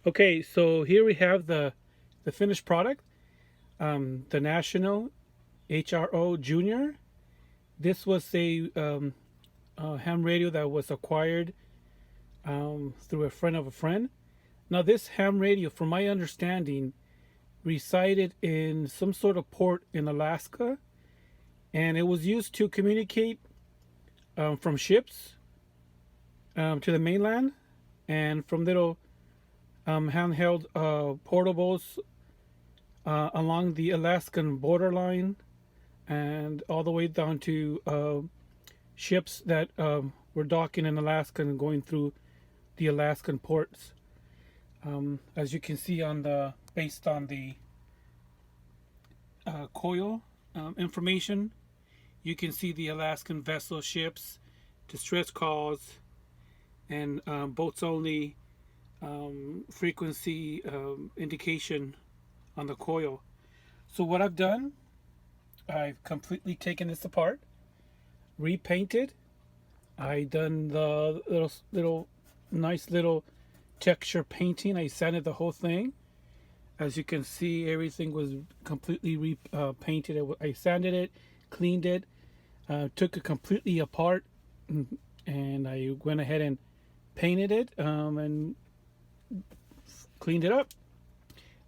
Okay, so here we have the finished product, the National HRO Jr. This was a ham radio that was acquired through a friend of a friend. Now, this ham radio, from my understanding, resided in some sort of port in Alaska, and it was used to communicate from ships to the mainland, and from little handheld portables along the Alaskan borderline, and all the way down to ships that were docking in Alaska and going through the Alaskan ports. As you can see based on the coil information, you can see the Alaskan vessel ships, distress calls, and boats only frequency indication on the coil. So what I've done, I've completely taken this apart, repainted. I done the little nice little texture painting. I sanded the whole thing. As you can see, everything was completely repainted. I sanded it, cleaned it, took it completely apart, and I went ahead and painted it and cleaned it up.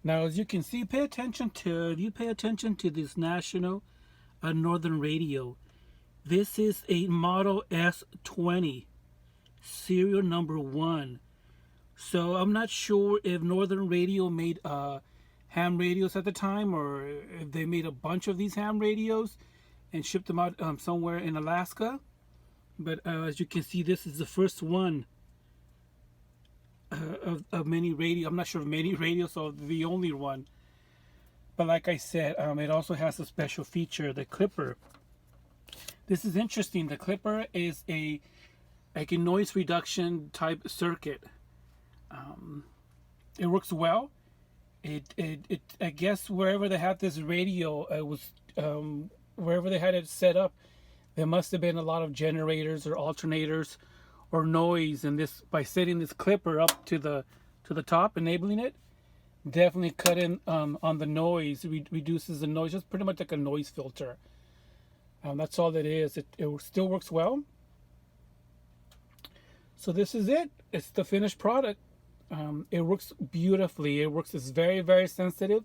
Now, as you can see, pay attention to this National Northern radio. This is a model S-20, serial number 1. So I'm not sure if Northern Radio made ham radios at the time, or if they made a bunch of these ham radios and shipped them out somewhere in Alaska. But as you can see, this is the first one of many radio. I'm not sure of many radios, so the only one. But like I said, it also has a special feature, the clipper. This is interesting. The clipper is like a noise reduction type circuit. It works well. It I guess wherever they had this radio, it was wherever they had it set up, there must have been a lot of generators or alternators or noise, and this, by setting this clipper up to the top, enabling it, definitely cut in on the noise, reduces the noise. It's pretty much like a noise filter. That's all it is. It still works well. So this is it. It's the finished product. It works beautifully. It's very, very sensitive.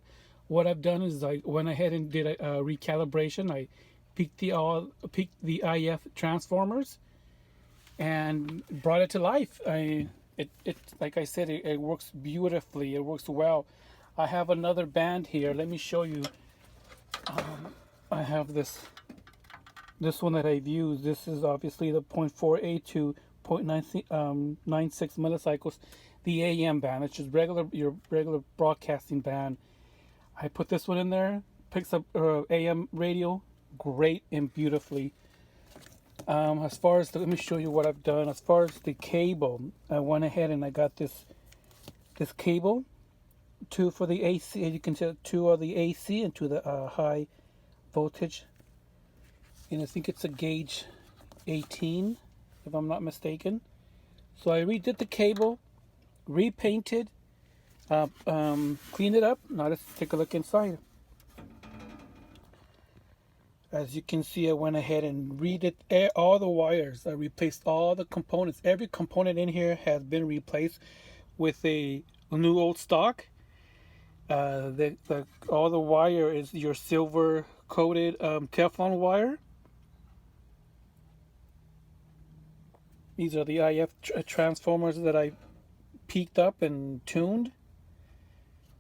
What I've done is I went ahead and did a recalibration. I peaked the IF transformers and brought it to life. It like I said, it works beautifully. It works well. I have another band here. Let me show you. I have this one that I've used. This is obviously the 0.48 to 0.96 millicycles, the AM band. It's just your regular broadcasting band. I put this one in there, picks up AM radio, great and beautifully. As far as let me show you what I've done. As far as the cable, I went ahead and I got this cable, 2 for the AC. As you can see, 2 are the AC and 2 the high voltage. And I think it's a gauge 18, if I'm not mistaken. So I redid the cable, repainted, cleaned it up. Now let's take a look inside. As you can see, I went ahead and redid all the wires. I replaced all the components. Every component in here has been replaced with a new old stock. All the wire is your silver coated teflon wire. These are the IF transformers that I peaked up and tuned.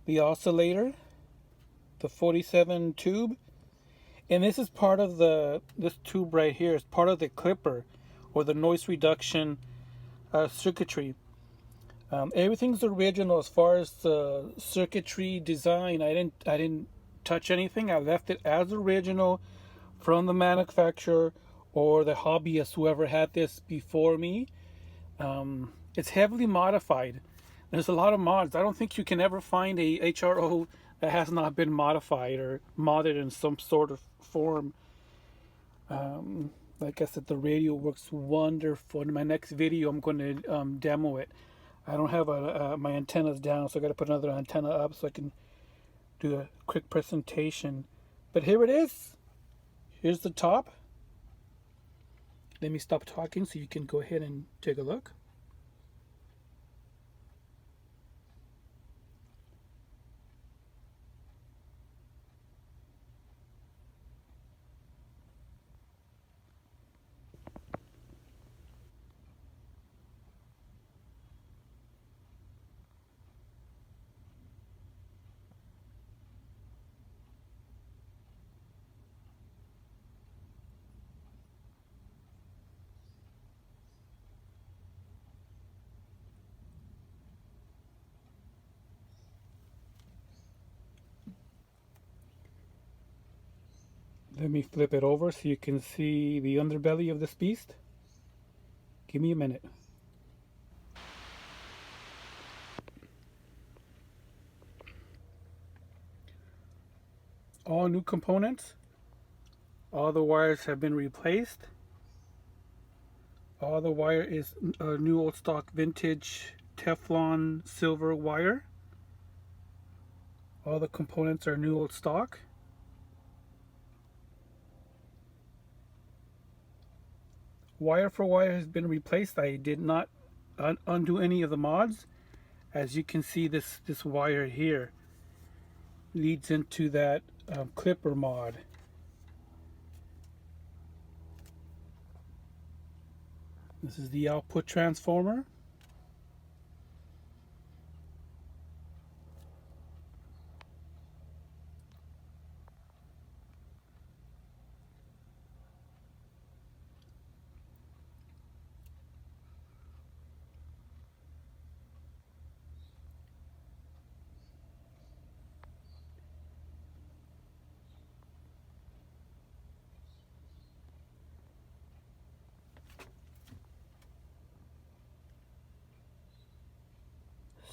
The oscillator, the 47 tube, and this is part of this tube right here is part of the clipper or the noise reduction circuitry. Everything's original as far as the circuitry design. I didn't touch anything. I left it as original from the manufacturer or the hobbyist, whoever had this before me. It's heavily modified. There's a lot of mods. I don't think you can ever find a HRO that has not been modified or modded in some sort of form. Like I said, the radio works wonderful. In my next video, I'm going to demo it. I don't have my antennas down, so I got to put another antenna up so I can do a quick presentation. But here it is. Here's the top. Let me stop talking so you can go ahead and take a look. Let me flip it over so you can see the underbelly of this beast. Give me a minute. All new components. All the wires have been replaced. All the wire is new old stock vintage teflon silver wire. All the components are new old stock. Wire for wire has been replaced. I did not undo any of the mods. As you can see, this wire here leads into that clipper mod. This is the output transformer.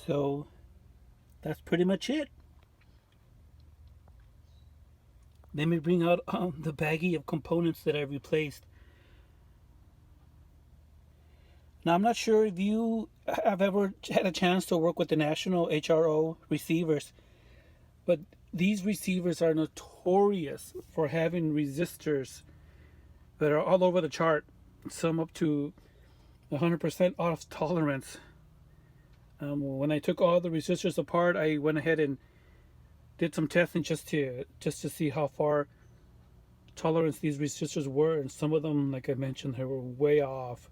So that's pretty much it. Let me bring out the baggie of components that I replaced. Now, I'm not sure if you have ever had a chance to work with the National HRO receivers, but these receivers are notorious for having resistors that are all over the chart, some up to 100% off tolerance. When I took all the resistors apart, I went ahead and did some testing just to see how far tolerance these resistors were, and some of them, like I mentioned, they were way off.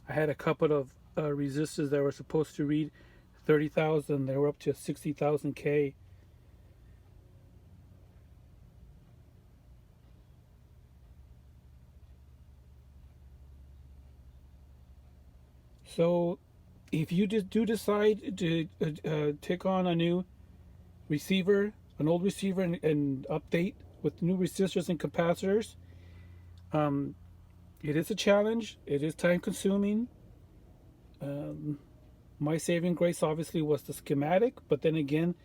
I had a couple of resistors that were supposed to read 30,000. They were up to 60,000 K. So if you do decide to take on a new receiver, an old receiver, and update with new resistors and capacitors, it is a challenge. It is time consuming. My saving grace obviously was the schematic, but then again,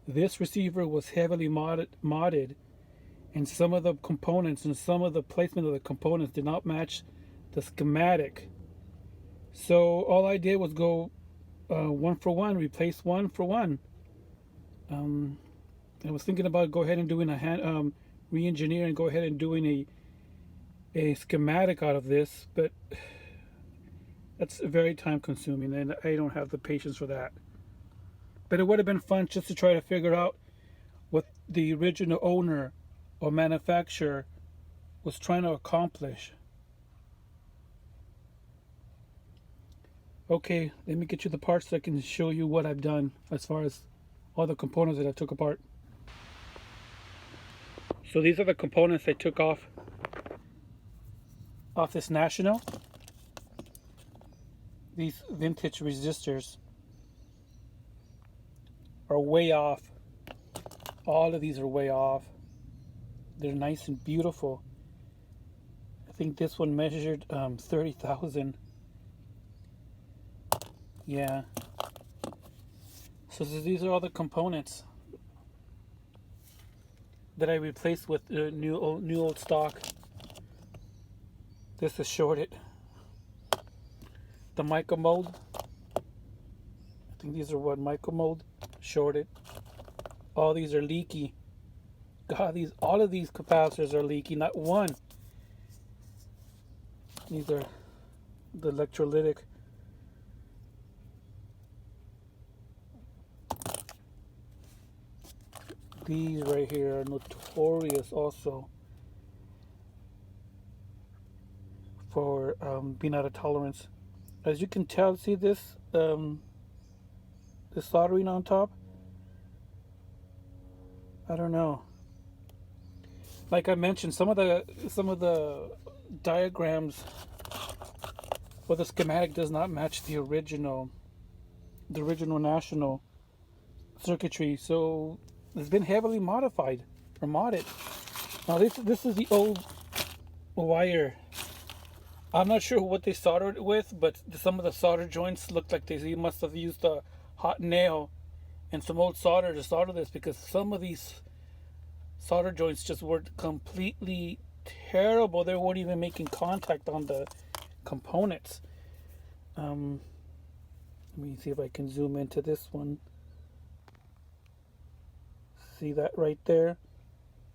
this receiver was heavily modded, and some of the components and some of the placement of the components did not match the schematic. So all I did was go one for one, replace one for one. I was thinking about go ahead and doing a re-engineer and go ahead and doing a schematic out of this, but that's very time consuming and I don't have the patience for that. But it would have been fun just to try to figure out what the original owner or manufacturer was trying to accomplish. Okay, let me get you the parts so I can show you what I've done as far as all the components that I took apart. So these are the components I took off this National. These vintage resistors are way off. All of these are way off. They're nice and beautiful. I think this one measured 30,000. Yeah. So these are all the components that I replaced with new old stock. This is shorted. The mica mold think these are what, micro mold, shorted. All these are leaky. God, all of these capacitors are leaky, not one. These are the electrolytic. These right here are notorious also for being out of tolerance. As you can tell, see this the soldering on top? I don't know. Like I mentioned, some of the diagrams or the schematic does not match the original national circuitry, so it's been heavily modified or modded. Now this is the old wire. I'm not sure what they soldered it with, but some of the solder joints look like they must have used a hot nail and some old solder to solder this, because some of these solder joints just were completely terrible. They weren't even making contact on the components. Let me see if I can zoom into this one. See that right there?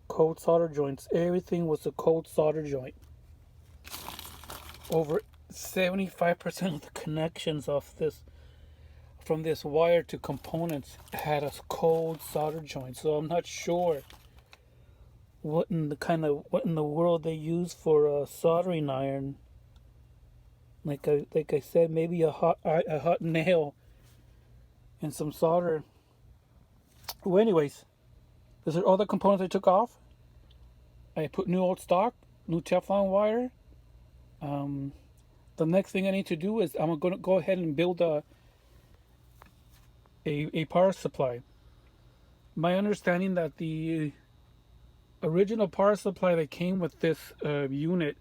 Cold solder joints. Everything was a cold solder joint. Over 75% of the connections from this wire to components had a cold solder joint. So I'm not sure what in the world they use for a soldering iron. Like I said, maybe a hot nail and some solder. Well, anyways, these are all the components I took off. I put new old stock, new Teflon wire. The next thing I need to do is I'm going to go ahead and build a power supply. My understanding that the original power supply that came with this unit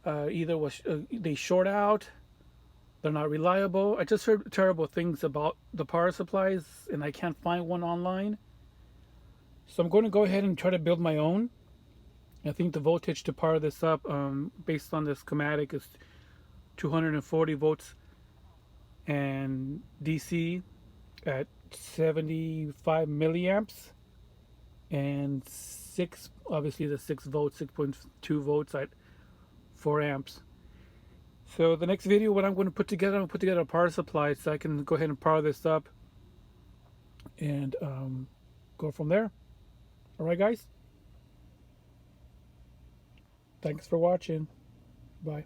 either was they short out, they're not reliable. I just heard terrible things about the power supplies, and I can't find one online. So I'm going to go ahead and try to build my own. I think the voltage to power this up, based on the schematic, is 240 volts and DC at 75 milliamps, and obviously the 6 volts, 6.2 volts at 4 amps. So the next video, what I'm going to put together, I'm going to put together a power supply so I can go ahead and power this up and go from there. All right, guys. Thanks for watching. Bye.